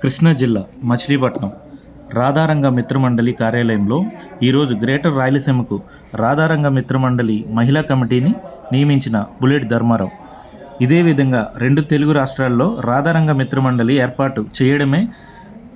కృష్ణా జిల్లా మచిలీపట్నం రాధారంగ మిత్రమండలి కార్యాలయంలో ఈరోజు గ్రేటర్ రాయలసీమకు రాధారంగ మిత్రమండలి మహిళా కమిటీని నియమించిన బుల్లెట్ ధర్మారావు. ఇదే విధంగా 2 తెలుగు రాష్ట్రాల్లో రాధారంగ మిత్రమండలి ఏర్పాటు చేయడమే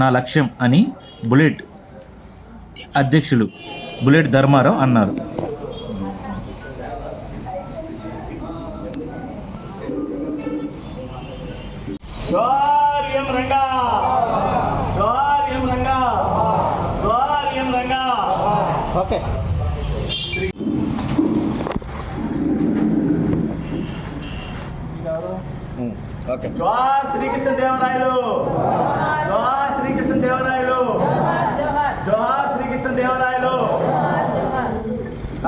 నా లక్ష్యం అని బుల్లెట్ అధ్యక్షులు బుల్లెట్ ధర్మారావు అన్నారు. Okay okay. జోహార్ శ్రీకృష్ణ దేవరాయలు, జోహార్ శ్రీకృష్ణ దేవరాయలు, జోహార్ శ్రీకృష్ణ దేవరాయలు.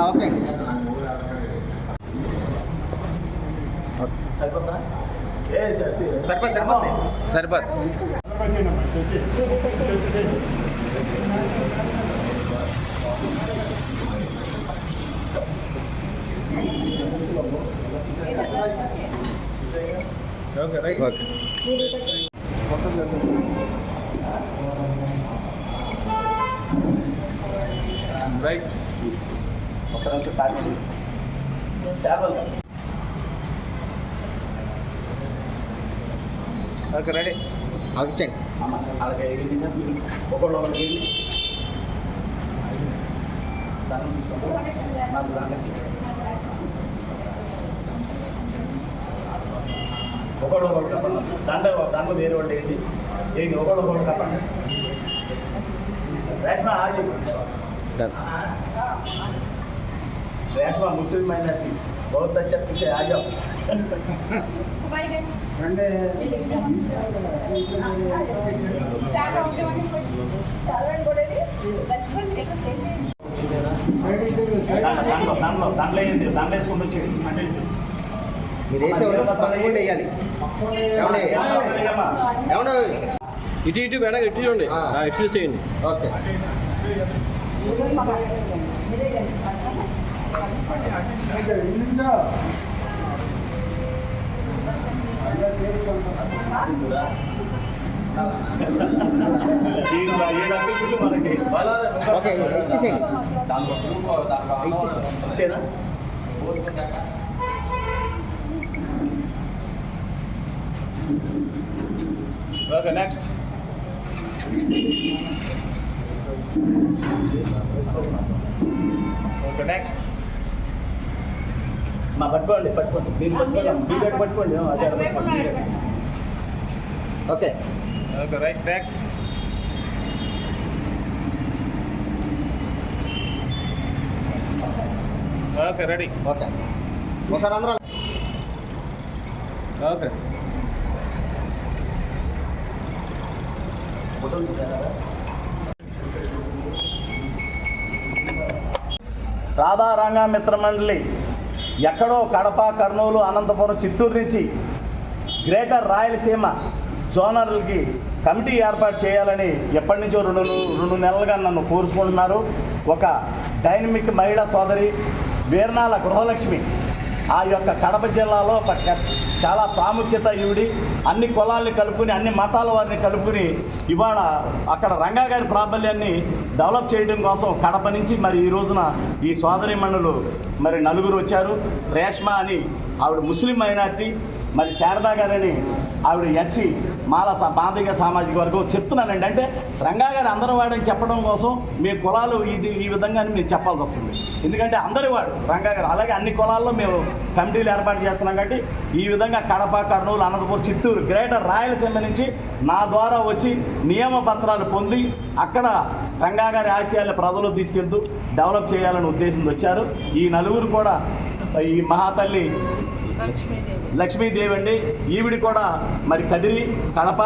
ఓకే సరిపోతుంది సరిపోతుంది. Okay right okay right. ఒక నిమిషం తాగండి. చేపలు. Okay ready. ఆగిచ్చండి. అలాగే ఒకళ్ళు ఒకటి ఒకళ్ళు ఒకటి కప్పండి. దాంట్లో వేరే వాళ్ళు ఏంటి ఏంటి ఒకళ్ళు ఒకటి కప్పండి. రేష్మా ఆగి. రేష్మా ముస్లిం మైనారిటీ बहुत अच्छा पीछे आ जाओ. దాంట్లో వేసుకుంటూ వచ్చేది అంటే మీరు వేసేవాళ్ళు తప్పకుండా వేయాలి. ఏమన్నా ఇటు ఇటు బెడ ఇటు చూడండి, ఇటు చూసేయండి. ఓకే ఓకే ఇచ్చేసేయండి. ఇచ్చేనా? Okay next. Okay next. మా పట్టుకోండి పట్టుకోండి మీరు పట్టుకోండి అదే okay okay right next. Okay ready. Okay ఒకసారి అందరూ ఓకే. రాధారంగ మిత్రమండలి ఎక్కడో కడప, కర్నూలు, అనంతపురం, చిత్తూరు నుంచి గ్రేటర్ రాయలసీమ జోనర్లకి కమిటీ ఏర్పాటు చేయాలని ఎప్పటి నుంచో రెండు నెలలుగా నన్ను కోరుకుంటున్నారు. ఒక డైనమిక్ మహిళా సోదరి వీర్నాల గృహలక్ష్మి ఆ యొక్క కడప జిల్లాలో ఒక చాలా ప్రాముఖ్యత ఈవిడి. అన్ని కులాల్ని కలుపుకుని, అన్ని మతాల వారిని కలుపుకుని ఇవాళ అక్కడ రంగా గారి ప్రాబల్యాన్ని డెవలప్ చేయడం కోసం కడప నుంచి మరి ఈ రోజున ఈ సోదరిమణులు మరి 4 వచ్చారు. రేష్మా అని ఆవిడ ముస్లిం మైనార్టీ, మరి శారదా గారని ఆవిడ ఎస్సీ మాదిగ సామాజిక వర్గం. చెప్తున్నానండి అంటే రంగా గారు అందరి వాడని చెప్పడం కోసం మీ కులాలు ఈ విధంగా మేము చెప్పాల్సి వస్తుంది. ఎందుకంటే అందరి వాడు రంగా గారు. అలాగే అన్ని కులాల్లో మేము కమిటీలు ఏర్పాటు చేస్తున్నాం కాబట్టి ఈ విధంగా కడప, కర్నూలు, అనంతపురం, చిత్తూరు, గ్రేటర్ రాయలసీమ నుంచి నా ద్వారా వచ్చి నియమ పత్రాలు పొంది అక్కడ రంగా గారి ఆశయాలను ప్రజలు తీసుకెళ్తూ డెవలప్ చేయాలని ఉద్దేశంతో వచ్చారు. ఈ 4 కూడా ఈ మహాతల్లి లక్ష్మీదేవి అండి. ఈవిడి కూడా మరి కదిరి, కడప,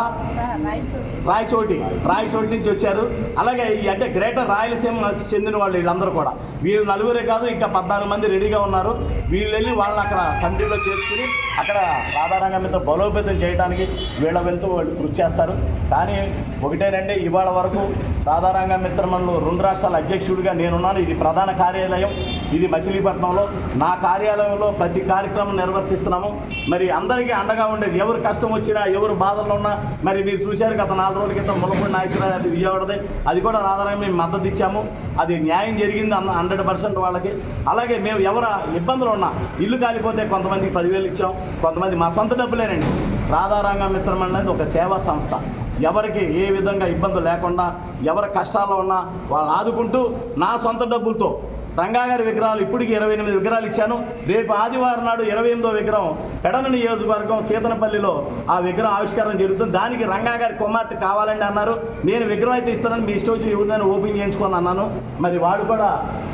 రాయచోటి నుంచి వచ్చారు. అలాగే ఈ అంటే గ్రేటర్ రాయలసీమ చెందిన వాళ్ళు వీళ్ళందరూ కూడా. వీళ్ళు 4 కాదు, ఇంకా 14 మంది రెడీగా ఉన్నారు. వీళ్ళు వెళ్ళి వాళ్ళని అక్కడ కమిటీలో చేర్చుకుని అక్కడ రాధారంగ మిత్ర బలోపేతం చేయడానికి వీళ్ళ వెళ్తూ వాళ్ళు కృషి చేస్తారు. కానీ ఒకటేనండి, ఇవాళ వరకు రాధారంగ మిత్రమండలి 2 రాష్ట్రాల అధ్యక్షుడిగా నేనున్నాను. ఇది ప్రధాన కార్యాలయం, ఇది మచిలీపట్నంలో. నా కార్యాలయంలో ప్రతి కార్యక్రమం నిర్వర్తిస్తున్నాము. మరి అందరికీ అండగా ఉండేది. ఎవరు కష్టం వచ్చినా, ఎవరు బాధల్లో ఉన్నా, మరి మీరు చూశారు గత 4 రోజుల క్రితం ములపూడి నాగేశ్వరరావు అది విజయవాడది, అది కూడా రాధారాం మేము మద్దతు ఇచ్చాము. అది న్యాయం జరిగింది 100% వాళ్ళకి. అలాగే మేము ఎవరు ఇబ్బందులు ఉన్నా, ఇల్లు కాలిపోతే కొంతమందికి 10,000 ఇచ్చాం, కొంతమంది మా సొంత డబ్బులేనండి. రాధారంగ మిత్రం అనేది ఒక సేవా సంస్థ. ఎవరికి ఏ విధంగా ఇబ్బందులు లేకుండా, ఎవరి కష్టాల్లో ఉన్నా వాళ్ళని ఆదుకుంటూ నా సొంత డబ్బులతో రంగా గారి విగ్రహాలు ఇప్పటికి 28 విగ్రహాలు ఇచ్చాను. రేపు ఆదివారం నాడు 28వ విగ్రహం పెడన నియోజకవర్గం సీతనపల్లిలో ఆ విగ్రహం ఆవిష్కరణ జరుగుతుంది. దానికి రంగా గారి కుమార్తె కావాలండి అన్నారు. నేను విగ్రహం అయితే ఇస్తానని మీ ఇష్టం వచ్చి ఎవరినైనా ఓపెన్ చేయించుకొని అన్నాను. మరి వాడు కూడా,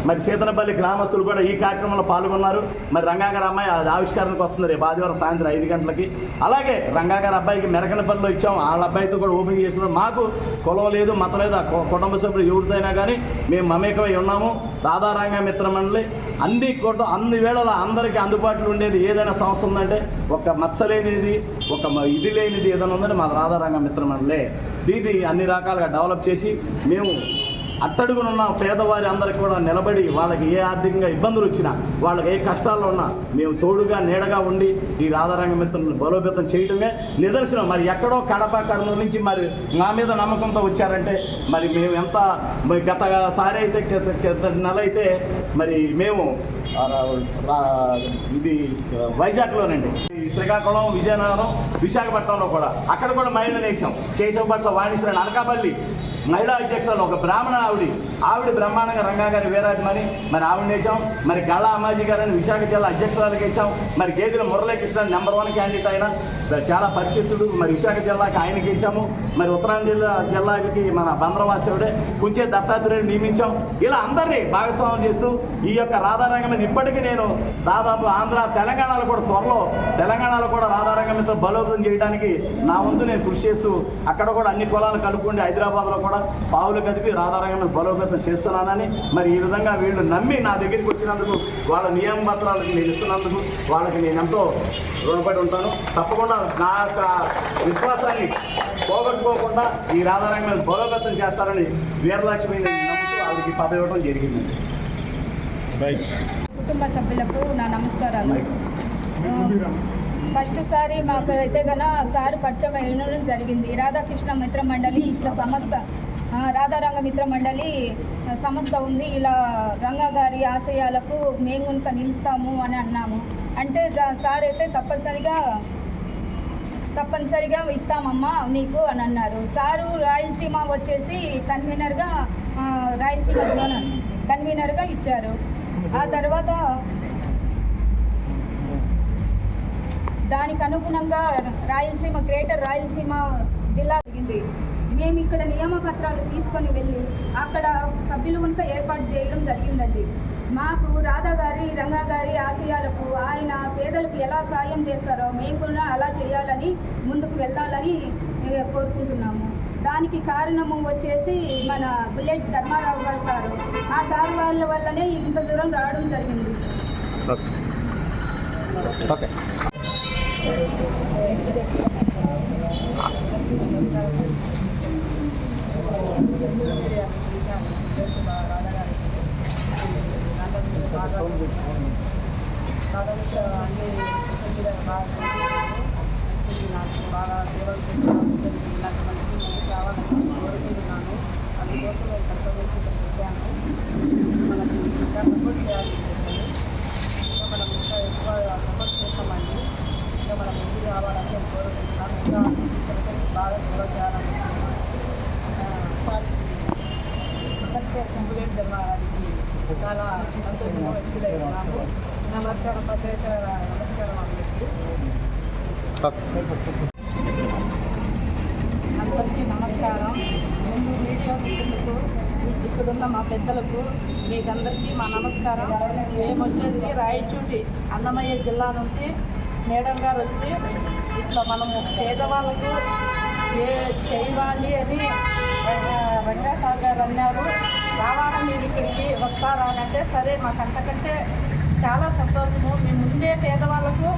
మరి సీతనపల్లి గ్రామస్తులు కూడా ఈ కార్యక్రమంలో పాల్గొన్నారు. మరి రంగా గారి అమ్మాయి అది ఆవిష్కరణకు వస్తుంది రేపు ఆదివారం సాయంత్రం 5 గంటలకి. అలాగే రంగా గారి అబ్బాయికి మెరకనపల్లిలో ఇచ్చాం, వాళ్ళ అబ్బాయితో కూడా ఓపెన్ చేస్తున్నాం. మాకు కులం లేదు, మతం లేదు, కుటుంబ సభ్యులు ఎవరిదైనా కానీ మేము మమేకమై ఉన్నాము. రాధారంగ మిత్ర మండలి అన్ని వేళలా అందరికీ అందుబాటులో ఉండేది. ఏదైనా సంస్థ ఉందంటే ఒక మచ్చ లేనిది, ఒక ఇది లేనిది ఏదైనా ఉందంటే మా రాధారంగ మిత్ర మండలే. దీన్ని అన్ని రకాలుగా డెవలప్ చేసి మేము అట్టడుగునున్న పేదవారి అందరికీ కూడా నిలబడి, వాళ్ళకి ఏ ఆర్థికంగా ఇబ్బందులు వచ్చినా, వాళ్ళకి ఏ కష్టాల్లో ఉన్నా మేము తోడుగా నీడగా ఉండి ఈ రాధారంగ మిత్రులను బలోపేతం చేయడమే నిదర్శనం. మరి ఎక్కడో కడప, కర్నూలు నుంచి మరి నా మీద నమ్మకంతో వచ్చారంటే మరి మేము ఎంత, గత సారి అయితే నెల అయితే మరి మేము ఇది వైజాగ్లోనండి, శ్రీకాకుళం, విజయనగరం, విశాఖపట్నంలో కూడా అక్కడ కూడా మహిళలు వేసాం. కేశవపట్ల వాణిశ్వరి అనకాపల్లి మహిళా అధ్యక్షురాలు ఒక బ్రాహ్మణ ఆవిడ బ్రహ్మాండంగా రంగా గారి వీరాజమని మరి ఆవిడ వేసాం. మరి గళ్ళ అమ్మాజీ గారని విశాఖ జిల్లా అధ్యక్షురాలకు వేసాం. మరి గేదెల మురళీకృష్ణ #1 క్యాండిడేట్ ఆయన, చాలా పరిశుద్ధుడు. మరి విశాఖ జిల్లాకి ఆయనకి వేసాము. మరి ఉత్తరాంధ్ర జిల్లాకి మన బంద్రవాసుడే కుంచే దత్తాత్రేయుడు నియమించాం. ఇలా అందరినీ భాగస్వామ్యం చేస్తూ ఈ యొక్క రాధారంగం మీద ఇప్పటికీ నేను దాదాపు ఆంధ్ర, తెలంగాణలో కూడా త్వరలో తెలంగాణలో కూడా రాధారంగం మీద బలోపేతం చేయడానికి నా వంతు నేను కృషి చేస్తూ అక్కడ కూడా అన్ని కులాలు కలుపుకుండి హైదరాబాద్లో కూడా పావులు కదిపి రాధారంగం బలోపేతం చేస్తున్నానని, మరి ఈ విధంగా వీళ్ళు నమ్మి నా దగ్గరికి వచ్చినందుకు, వాళ్ళ నియమ పత్రాలకు నేను ఇస్తున్నందుకు వాళ్ళకి నేను ఎంతో రుణపడి ఉంటాను. తప్పకుండా నా యొక్క విశ్వాసాన్ని పోగొట్టుకోకుండా ఈ రాధారంగం బలోపేతం చేస్తారని వీరలక్ష్మి నమ్ముతూ ఆవిడకి పదవి ఇవ్వడం జరిగింది. కుటుంబ సభ్యులకు నా నమస్కారాలు. ఫస్ట్ సారి మాకు అయితే సార్ పరిచయం అయ్యడం జరిగింది. రాధాకృష్ణ మిత్ర మండలి ఇట్లా సంస్థ, రాధారంగ మిత్ర మండలి సంస్థ ఉంది, ఇలా రంగా గారి ఆశయాలకు మేము కనుక నిలుస్తాము అని అన్నాము. అంటే సార్ అయితే తప్పనిసరిగా ఇస్తామమ్మా నీకు అని అన్నారు. సారు రాయలసీమ వచ్చేసి కన్వీనర్గా, రాయలసీమ జోనల్ కన్వీనర్గా ఇచ్చారు. ఆ తర్వాత దానికి అనుగుణంగా రాయలసీమ, గ్రేటర్ రాయలసీమ జిల్లా జరిగింది. మేము ఇక్కడ నియమపత్రాలు తీసుకొని వెళ్ళి అక్కడ సభ్యులు కనుక ఏర్పాటు చేయడం జరిగిందండి. మాకు రాధా గారి, రంగా గారి ఆశయాలకు ఆయన పేదలకు ఎలా సాయం చేస్తారో మేము కూడా అలా చేయాలని, ముందుకు వెళ్ళాలని కోరుకుంటున్నాము. దానికి కారణము వచ్చేసి మన బుల్లెట్ ధర్మారావు గారు సారు. ఆ సారు వాళ్ళ వల్లనే ఇంత దూరం రావడం జరిగింది. ఓకే. బాగా సేవలు చేస్తున్నాను, కోరుకుంటున్నాను. అందుకోసం నేను కష్టపడి పెట్టాను. మనకి ఇంకా సపోర్ట్ చేయాలి, ఇంకా మనం ఇంకా ఎక్కువ సపోర్ట్ చేస్తామండి. ఇంకా మనం ముందు రావాలని నేను కోరుకుంటున్నాను. ఇంకా బాగా సేవ చేయాలనుకుంటున్నాను. బుల్లెట్ ధర్మారానికి చాలా సంతోషంగా వ్యక్తులై ఉన్నాము. నమస్కారం పత్రిక, నమస్కారం అందరికీ. అందరికీ నమస్కారం. ముందు మీడియా మిత్రులకు, ఇక్కడున్న మా పెద్దలకు, మీకందరికీ మా నమస్కారం. మేము వచ్చేసి రాయచూటి అన్నమయ్య జిల్లా నుండి మేడం గారు వచ్చి ఇట్లా మనము పేదవాళ్ళకు చేయాలి అని రంగా సార్ గారు అన్నారు. రావాలని మీరు ఇక్కడికి వస్తారా అని అంటే, సరే మాకు అంతకంటే చాలా సంతోషము. మేము ముందే పేదవాళ్ళకు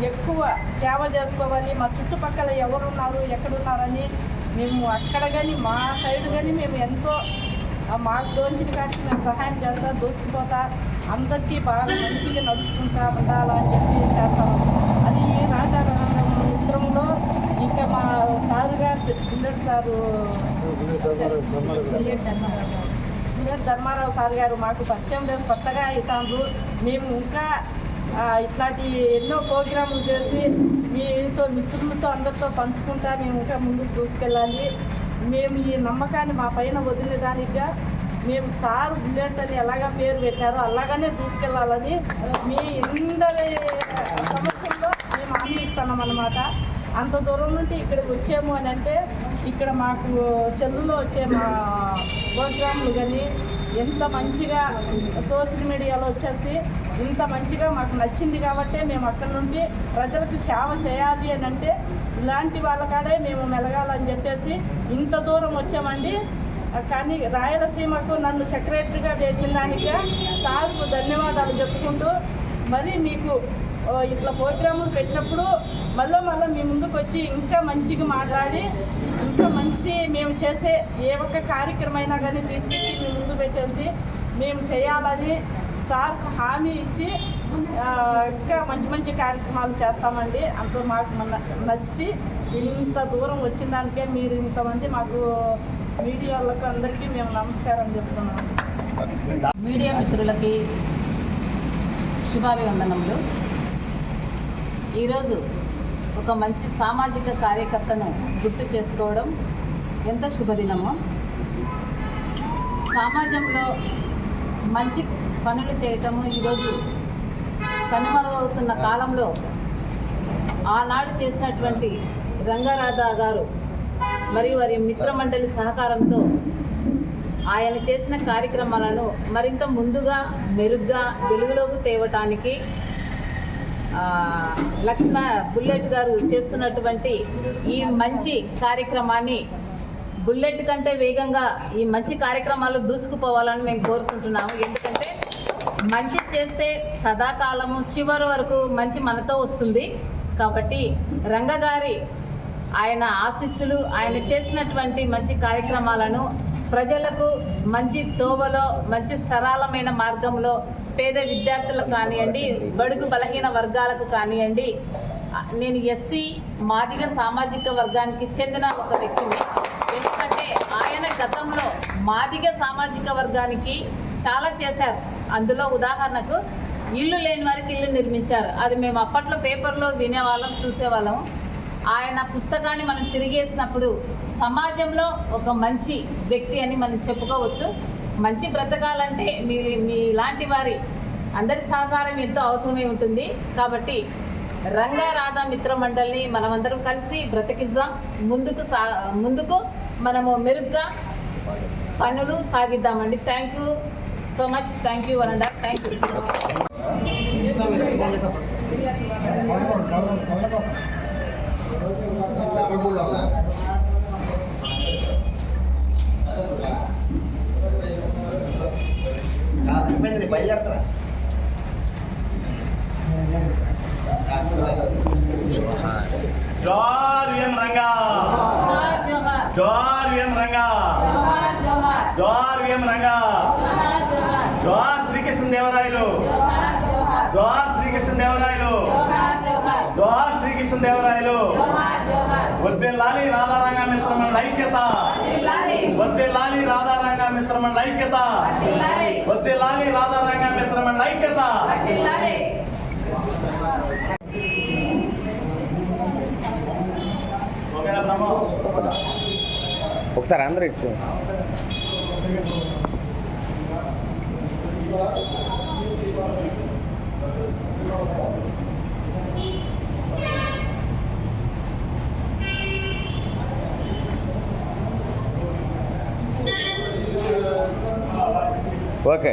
ఎక్కువ సేవ చేసుకోవాలి, మా చుట్టుపక్కల ఎవరున్నారు ఎక్కడున్నారని మేము అక్కడ కానీ మా సైడ్ కానీ మేము ఎంతో మాకు దోచిన కాటికి మేము సహాయం చేస్తా, దోసుకుపోతా, అందరికీ బాగా మంచిగా నడుచుకుంటా ఉండాలని చెప్పి చేస్తాము. అది కార్యక్రమంలో ఇంకా మా సారు గారు bullet sir bullet Dharmarao sir గారు మాకు పరిచయం లేదు, కొత్తగా అవుతాండ్రు. మేము ఇంకా ఇట్లాంటి ఎన్నో ప్రోగ్రాములు చేసి మీతో మిత్రులతో అందరితో పంచుకుంటా మేము ఇంకా ముందుకు దూసుకెళ్ళాలి. మేము ఈ నమ్మకాన్ని మా పైన వదిలేదానిగా మేము సార్ బుల్లెట్ అని ఎలాగా పేరు పెట్టారో అలాగనే దూసుకెళ్ళాలని మీ అందరి సమస్యల్లో మేము హామీ ఇస్తున్నాం అన్నమాట. అంత దూరం నుండి ఇక్కడికి వచ్చాము అని అంటే ఇక్కడ మాకు చెల్లులో వచ్చే మా ప్రోగ్రాములు కానీ ఎంత మంచిగా సోషల్ మీడియాలో వచ్చేసి ఇంత మంచిగా మాకు నచ్చింది కాబట్టి మేము అక్కడి నుండి ప్రజలకు సేవ చేయాలి అని అంటే ఇలాంటి వాళ్ళకాడే మేము మెలగాలని చెప్పేసి ఇంత దూరం వచ్చామండి. కానీ రాయలసీమకు నన్ను సెక్రటరీగా వేసిన దానికే సార్కు ధన్యవాదాలు చెప్పుకుంటూ మరి మీకు ఇట్లా ప్రోగ్రాములు పెట్టినప్పుడు మళ్ళీ మీ ముందుకు వచ్చి ఇంకా మంచిగా మాట్లాడి ఇంకా మంచి మేము చేసే ఏ ఒక్క కార్యక్రమం అయినా కానీ తీసుకొచ్చి మీ ముందు పెట్టేసి మేము చేయాలని సార్కు హామీ ఇచ్చి ఇంకా మంచి మంచి కార్యక్రమాలు చేస్తామండి. అంత మాకు నచ్చి ఇంత దూరం వచ్చిన దానికే మీరు ఇంతమంది మాకు మీడియాలకు అందరికీ మేము నమస్కారం చెప్తున్నాము. మీడియా మిత్రులకి శుభాభివందనములు. ఈరోజు ఒక మంచి సామాజిక కార్యకర్తను గుర్తు చేసుకోవడం ఎంత శుభదినమో. సమాజంలో మంచి పనులు చేయటము ఈరోజు కనుమరుగవుతున్న కాలంలో ఆనాడు చేసినటువంటి రంగారాధా గారు మరియు వారి మిత్రమండలి సహకారంతో ఆయన చేసిన కార్యక్రమాలను మరింత ముందుగా మెరుగ్గా వెలుగులోకి తేవటానికి లక్ష్మణ బుల్లెట్ గారు చేస్తున్నటువంటి ఈ మంచి కార్యక్రమాన్ని బుల్లెట్ కంటే వేగంగా ఈ మంచి కార్యక్రమాలు దూసుకుపోవాలని మేము కోరుకుంటున్నాము. ఎందుకంటే మంచి చేస్తే సదాకాలము చివరి వరకు మంచి మనతో వస్తుంది. కాబట్టి రంగగారి ఆయన ఆశీస్సులు, ఆయన చేసినటువంటి మంచి కార్యక్రమాలను ప్రజలకు మంచి తోవలో మంచి సరళమైన మార్గంలో పేద విద్యార్థులకు కానివ్వండి, బడుగు బలహీన వర్గాలకు కానివ్వండి, నేను ఎస్సీ మాదిగ సామాజిక వర్గానికి చెందిన ఒక వ్యక్తిని. ఎందుకంటే ఆయన గతంలో మాదిగ సామాజిక వర్గానికి చాలా చేశారు. అందులో ఉదాహరణకు ఇల్లు లేని వారికి ఇల్లు నిర్మించారు. అది మేము అప్పట్లో పేపర్లో వినేవాళ్ళం, చూసేవాళ్ళం. ఆయన పుస్తకాన్ని మనం తిరిగేసినప్పుడు సమాజంలో ఒక మంచి వ్యక్తి అని మనం చెప్పుకోవచ్చు. మంచి బ్రతకాలంటే మీ లాంటి వారి అందరి సహకారం ఎంతో అవసరమై ఉంటుంది. కాబట్టి రంగారాధా మిత్రమండలిని మనమందరం కలిసి బ్రతికిద్దాం. ముందుకు మనము మెరుగ్గా పనులు సాగిద్దామండి. Thank you so much. Thank you వరండా. Thank you. జోహార్ ఎం రంగా, జోహార్ ఎం రంగా, జోహార్ ఎం రంగా, జోహార్ శ్రీకృష్ణదేవరాయలు, జోహార్ శ్రీకృష్ణదేవరాయలు, జోహార్ శ్రీకృష్ణదేవరాయలు. వద్దెల్లాలి రాధారంగా మిత్రమండలి ఐక్యత, వద్దెల్లాలి రాధారంగా మిత్రమండలి ఐక్యత, వద్దెల్లాలి రాధారంగా మిత్రమండలి ఐక్యత. ఒకసారి అందరూ ఇచ్చు. ఓకే.